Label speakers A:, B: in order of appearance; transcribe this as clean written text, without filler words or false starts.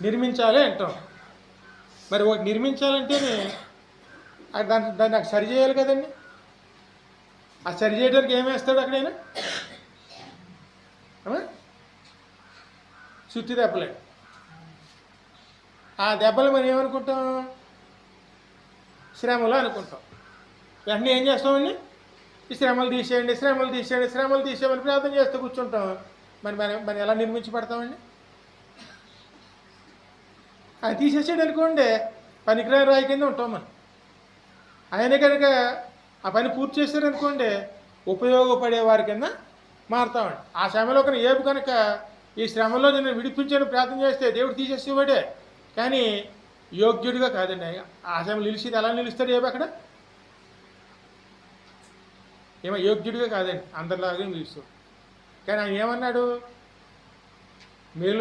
A: నిర్మించాలి అంటాం. మరి ఒకటి నిర్మించాలంటేనే దాన్ని నాకు సరి చేయాలి కదండి. ఆ సరి చేయడానికి ఏం వేస్తాడు అక్కడైనా? సుత్తి దెబ్బలే. ఆ దెబ్బలు మనం ఏమనుకుంటాం? శ్రమలు అనుకుంటాం. వెంటనే ఏం చేస్తామండి? ఈ శ్రమలు తీసేయండి, శ్రమలు తీసేయండి, శ్రమలు తీసేయమని ప్రార్థన చేస్తూ కూర్చుంటాం. మనం ఎలా నిర్మించబడతామండి? ఆయన తీసేసాడు అనుకోండి, పనికిరాని రాయి కింద ఉంటాం మనం. ఆయన కనుక ఆ పని పూర్తి చేశారనుకోండి, ఉపయోగపడే వారి కింద మారుతామండి. ఆ శ్రమలో కనుక ఏబు కనుక ఈ శ్రమలో నేను విడిపించాను ప్రార్థన చేస్తే దేవుడు తీసేసేవాడే, కానీ యోగ్యుడిగా కాదండి. ఆ శ్రమ నిలిచింది. ఎలా నిలుస్తాడు ఏబు అక్కడ? ఏమో యోగ్యుడిగా కాదండి, అందరిలాగా నిలుస్తాడు. కానీ ఆయన ఏమన్నాడు? మేలు